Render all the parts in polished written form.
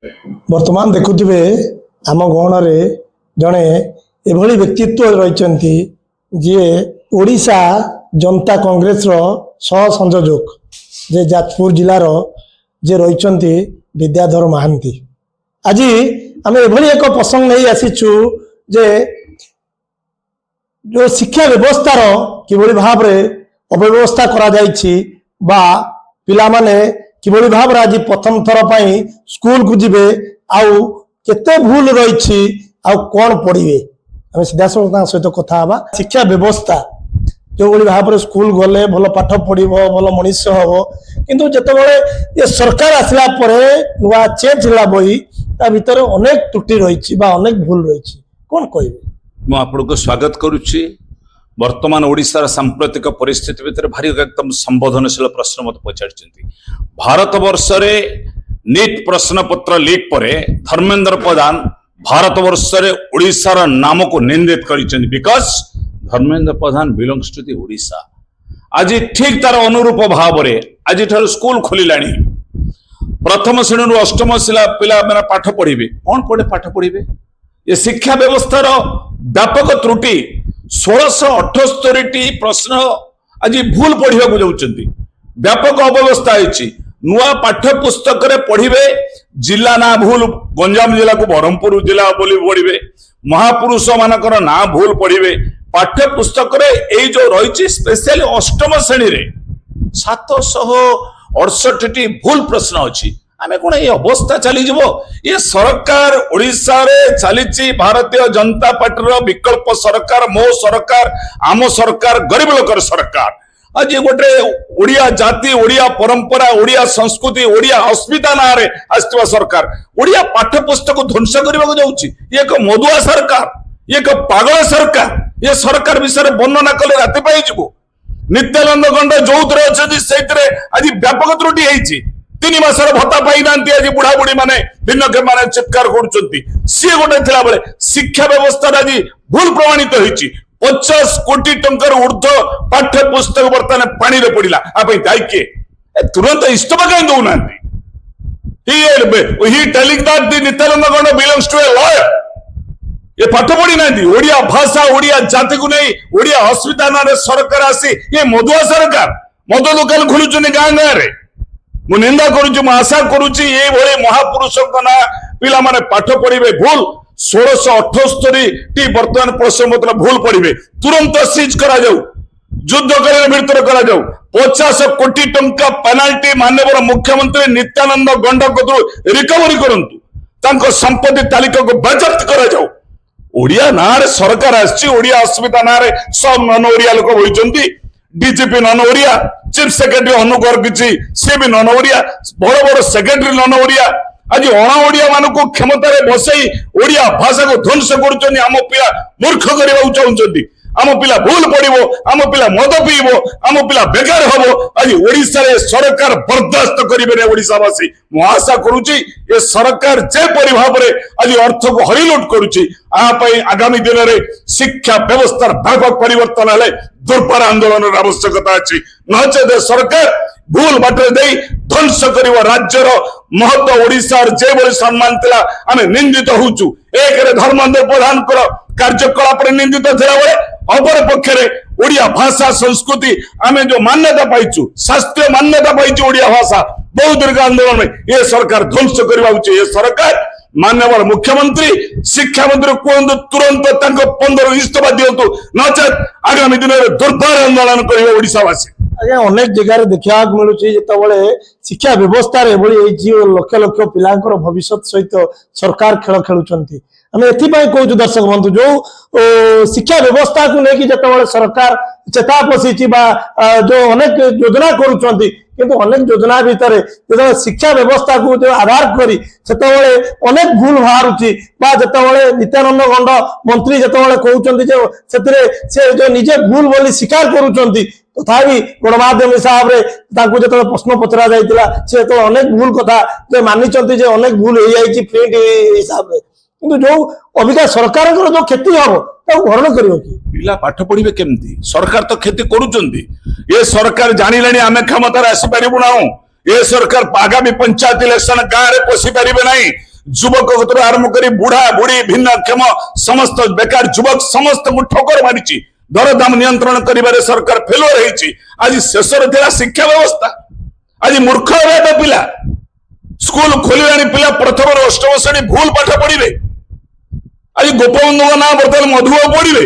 वर्तमान देखुवे आम गहन जड़े एभली व्यक्तित्व रही जी ओडिशा जनता कांग्रेस सह संयोजक जे जाजपुर जिलार जे रही विद्याधर महांती। आज आम एभली एक प्रसंग नहीं आसीचु जे जो शिक्षा व्यवस्थार किभली भाव अव्यवस्था करा जायछि बा पिला माने किभली भाव आज प्रथम थर पई स्कूल को जिबे आउ केते भूल रही आउ कौन पढ़े आम सीधा सहित कथा हवा। शिक्षा व्यवस्था जो भाई भाव में स्कूल गले भल पाठ पढ़ भल मनीष हम किंतु जितेबाला ये सरकार आसला नुआ चेंज है बही ता भीतर अनेक त्रुटि रही अनेक भूल रही कौन कह मुझे स्वागत करुच्ची। वर्तमान ओडिशार सांप्रतिक परिस्थिति भितर भारी एकदम संबोधनशील प्रश्न मत पचार भारत वर्ष नीट प्रश्न पत्र लीक पर धर्मेंद्र प्रधान भारत वर्ष ओडिशार नाम को निंदित कर because Dharmendra Pradhan belongs to the Odisha. आज ठीक तार अनुरूप भाव में आज स्कूल खोलिला प्रथम श्रेणी अष्टम पिला मैंने पाठ पढ़े कौन पढ़े पाठ पढ़े ये शिक्षा व्यवस्थार व्यापक त्रुटि 1678 प्रश्न आज भूल पढ़ा जाऊँच व्यापक अव्यवस्था नुआ पाठ्य पुस्तक पढ़े जिला ना भूल गंजाम जिला को ब्रह्मपुर जिला बोली पढ़े महापुरुष मानकर ना भूल पढ़े पाठ्य पुस्तक जो रही स्पेशली अष्टम श्रेणी रे 768 भूल प्रश्न अच्छी आमे कौन ये अवस्था चली ये सरकार ओडिशा रे चली भारतीय जनता पार्टी विकल्प सरकार मो सरकार आम सरकार गरीब लोकर सरकार आज गोटे ओडिया जाति ओडिया परंपरा ओडिया संस्कृति ओडिया अस्मिता ना रे आसवा सरकार ओडिया पाठ्य पुस्तक ध्वंस करने जाऊँगी ये एक मधुआ सरकार ये एक पागल सरकार ये सरकार विषय वर्णना कले राति पाई नित्यानंद गंड जो अच्छे आज व्यापक त्रुटि है 3 मासर भत्ता पाई ना आज बुढ़ा बुढ़ी माने भिन्नक्षम माने चित्कार कर सी गोटे थिला बेले शिक्षा व्यवस्था आज भूल प्रमाणित होईची 50 कोटी टंकार ऊर्ध्व पाठ्य पुस्तक बर्तमान पानी रे पड़िला दायी किए तुरंत इस्तफा कहीं दौना ही टेलिंग दैट द नित्यानंद गंड बिलोंग्स टू ए लॉयर ये पाठ पढ़ी ना ओडिया भाषा ओडिया जाति को नहीं ओडिया अस्मिता ना सरकार आसी ये मधुआ सरकार मद दुकान खोलुचुनी गाँ गाँ रे मु निंदा करुच्ची आशा करुच्ची ये भले महापुरुष ना पिला माने पाठ पढ़े भूल 1678 वर्तमान प्रश्न मतलब भूल पढ़े तुरंत सीज करा जाऊ युद्धकालीन भितर करा जाऊ 50 कोटी टंका पेनाल्टी माननीय मुख्यमंत्री नित्यानंद गंड को रिकवरी करंतु संपत्ति तालिका को बाजप्त करा जाऊ ओडिया ना सरकार आसिया अस्मिता ना सब नन ओडिया लोक होती डीजीपी नन ओडिया चीफ सेक्रेटरी अनुगर किसी सी भी नन ओडिया बड़ बड़ सेक्रेटरी नन ओडिया आज अण ओडिया मान को क्षमता बसई ओडिया भाषा को ध्वंस कर आम पिला मूर्ख करने चाहते आम पिला भूल पड़ो आम पिला मद पीब आम पिला बेकार हम आज ओडिशा रे सरकार बर्दाश्त करेंगे ओडिशावासी मु आशा करुच्ची ये सरकार जेपरी भाव में आज अर्थ को हरिलुट करुच्ची आगामी दिन में शिक्षा व्यवस्था व्यापक परिवर्तन है दुर्बर आंदोलन आवश्यकता अच्छी नचेत सरकार भूल बाटर दे ध्वंस कर राज्यर महत्व ओडिशार जे सम्मान थिला आमे निंदित होचु एक धर्मेंद्र प्रधान कार्यकलाप निंदित थिला बेले अपर पक्षरे ओडिया भाषा संस्कृति आमे जो मान्यता पाइचु शास्त्रीय मान्यता पाइचु ओडिया भाषा बहुत दीर्घ आंदोलन में ये सरकार ध्वंस करवा ये सरकार माननीय मुख्यमंत्री शिक्षा मंत्री कहतु तुरंत 15 इस्तफा दिंतु नचेत आगामी दिन में दुर्बर आंदोलन करेंगे ओडिशावासी। आज्ञा अनेक जगह देखा मिलूँ जिते शिक्षा व्यवस्था लक्ष लक्ष पिला भविष्य सहित सरकार खेल खेलुंट आम एपाई कहूँ दर्शक बंधु जो शिक्षा व्यवस्था को लेकिन जिते सरकार चेता पशि जो अनेक योजना करुँच किंतु अनेक योजना भितर जो शिक्षा व्यवस्था को जो आधार करी अनेक भूल बाहर जिते नित्यानंद गंड मंत्री जिते कहते से जो निजे भूल बोली स्वीकार करुँच तथापि गणमाध्यम हिसाब से जो प्रश्न पचरा जाता से तो अनेक भूल कथा जो मानी अनेक भूल हो जाए प्रिंट हिसाब से किंतु जो अबिका सरकार जो क्षति हम भरण कर पिला पाठ पढ़े केमती सरकार तो क्षति करुँच ये सरकार जानिले आम क्षमतार आसीपारू ना ये सरकार आगामी पंचायत इलेक्शन गाँव में पशि पारे ना ଯୁବକ କତରୁ ଆରମ୍ଭ କରି ବୁଢା ବୁଢୀ ଭିନ୍ନକ୍ଷମ ସମସ୍ତ ବେକାର ଯୁବକ ସମସ୍ତଙ୍କୁ ଠକର ମାରିଛି ଦରଦାମ ନିୟନ୍ତ୍ରଣ କରିବାରେ ସରକାର ଫେଲୁଅର ହେଇଛି ଆଜି ଶେଷରେ ଥିଲା ଶିକ୍ଷା ବ୍ୟବସ୍ଥା ଆଜି ମୂର୍ଖ ହେବେ ପିଲା ସ୍କୁଲ ଖୋଲିଲାଣି ପିଲା ପ୍ରଥମରୁ ଅଷ୍ଟମ ଶ୍ରେଣୀ ଭୁଲ ପାଠ ପଢିବେ ଆଜି ଗୋପବନ୍ଧୁଙ୍କ ନାଁ ବର୍ତ୍ତମାନ ମଧୁବାବୁ ପଢିବେ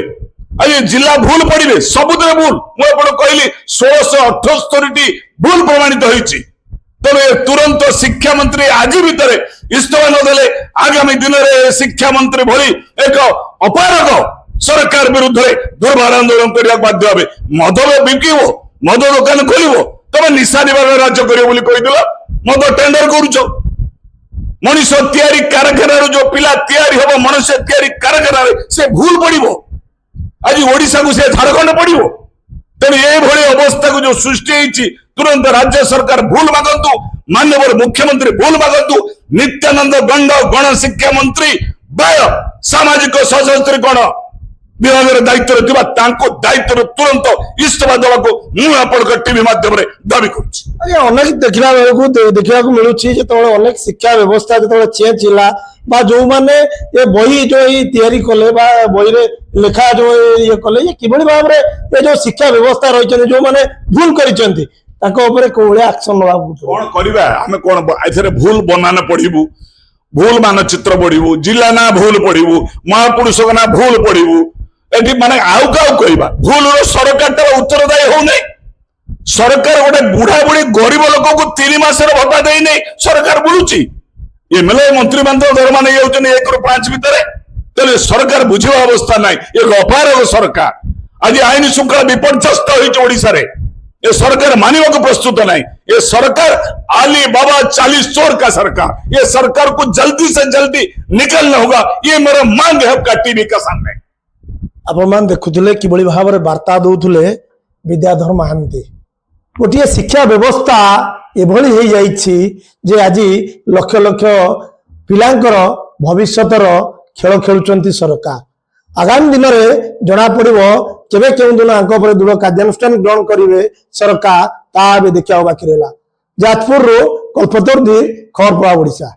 ଆଜି ଜିଲ୍ଲା ଭୁଲ ପଢିବେ ସବୁଥିରେ ଭୁଲ ମୁଁ ଆପଣ କହିଲି 1678ଟି ଭୁଲ ପ୍ରମାଣିତ ହୋଇଛି ତେଣୁ ଏ ତୁରନ୍ତ ଶିକ୍ଷା ମନ୍ତ୍ରୀ ଆଜି ଭିତରେ ଇସ୍ତଫା ନଦେଲେ ଆଗାମୀ ଦିନରେ ଶିକ୍ଷା ମନ୍ତ୍ରୀ ଭଳି ଏକ ଅପାରଗ ସରକାର ବିରୁଦ୍ଧରେ ଦୁର୍ବାର ଆନ୍ଦୋଳନ କରିବାକୁ ବାଧ୍ୟ ହେବେ ମଦ ବିକିବ ମଦ ଦୋକାନ ଖୋଲିବ ତମେ ନିଶା ନିବାରଣ ରାଜ୍ୟ କରିବ ବୋଲି କହିଥିଲ ମଦ ଟେଣ୍ଡର କରୁଛ ମଣିଷ ତିଆରି କାରଖାନାରୁ ଯୋଉ ପିଲା ତିଆରି ହବ ମଣିଷ ତିଆରି କାରଖାନାରେ ସେ ଭୁଲ ପଡିବ ଆଜି ଓଡିଶାକୁ ସେ ଝାଡଖଣ୍ଡ ପଡିବ ତେଣୁ ଏଭଳି ଅବସ୍ଥାକୁ ଯୋଉ ସୃଷ୍ଟି ହେଇଛି ତୁରନ୍ତ ରାଜ୍ୟ ସରକାର ଭୁଲ ମାଗନ୍ତୁ ମାନ୍ୟବର ମୁଖ୍ୟମନ୍ତ୍ରୀ ଭୁଲ ମାଗନ୍ତୁ ନିତ୍ୟାନନ୍ଦ ଗଣ୍ଡ ଗଣଶିକ୍ଷା ମନ୍ତ୍ରୀ ବ୍ୟୟ ସାମାଜିକ ସଶସ୍ତ୍ରୀକରଣ ବିଭାଗର ଦାୟିତ୍ୱରେ ଥିବା ତାଙ୍କୁ ଦାୟିତ୍ୱରୁ ତୁରନ୍ତ ଇସ୍ତଫା ଦେବାକୁ ମୁଁ ଆପଣଙ୍କ ଟିଭି ମାଧ୍ୟମରେ ଦାବି କରୁଛି ଆଜ୍ଞା ଅନେକ ଦେଖିବାକୁ ମିଳୁଛି ଯେତେବେଳେ ଅନେକ ଶିକ୍ଷା ବ୍ୟବସ୍ଥା ଯେତେବେଳେ ଚେଞ୍ଜ ହେଲା ବା ଯୋଉମାନେ ଏ ବହି ଯୋଉ ତିଆରି କଲେ ବା ବହିରେ ଲେଖା ଯୋଉ ଇଏ କଲେ ଇଏ କିଭଳି ଭାବରେ ଏ ଯୋଉ ଶିକ୍ଷା ବ୍ୟବସ୍ଥା ରହିଛନ୍ତି ଯୋଉମାନେ ଭୁଲ କରିଛନ୍ତି ତାଙ୍କ ଉପରେ କୋଉଭଳିଆ ଆକ୍ସନ ନେବାକୁ କଣ କରିବା ଆମେ କଣ ଏଥିରେ ଭୁଲ ବନାନ ପଢିବୁ ଭୁଲ ମାନଚିତ୍ର ପଢିବୁ ଜିଲ୍ଲା ନା ଭୁଲ ପଢିବୁ ମହାପୁରୁଷଙ୍କ ନା ଭୁଲ ପଢିବୁ ଏଠି ମାନେ ଆଉ କାହାକୁ କହିବା ଭୁଲର ସରକାରଟାର ଉତ୍ତରଦାୟୀ ହଉନାହିଁ ସରକାର ଗୋଟେ ବୁଢା ବୁଢୀ ଗରିବ ଲୋକଙ୍କୁ 3 ମାସର ଭତ୍ତା ଦେଇନାହିଁ ସରକାର ବୁଲୁଛି ଏମଏଲଏ ମନ୍ତ୍ରୀ ମାନଙ୍କ ଦରମା ନେଇ ଯାଉଛନ୍ତି 1 ରୁ 5 ଭିତରେ ତେଣୁ ସରକାର ବୁଝିବା ଅବସ୍ଥା ନାହିଁ ଏକ ଅପାରଗ ସରକାର ଆଜି ଆଇନ ଶୃଙ୍ଖଳା ବିପର୍ଯ୍ୟସ୍ତ ହୋଇଛି ଓଡିଶାରେ ये सरकार मानने को प्रस्तुत नहीं ये सरकार आली बाबा 40 चोर का सरकार ये सरकार को जल्दी से जल्दी निकलना होगा ये मेरा मांग है आपका टीवी का सामने आपण देखुले कि भाव में वार्ता दौले विद्याधर महांती गोटे शिक्षा व्यवस्था एभली हो जाइए आज लक्ष लक्ष पिलांकर भविष्यतर खेल खेलुंट सरकार आगामी दिन में जना पड़ो केवे केउं दिन दृढ़ कार्यानुष्ठान ग्रहण करेंगे सरकार ता भी देखा बाकी रहा जाजपुर कल्पतरू खबरप्रभा ओडिशा।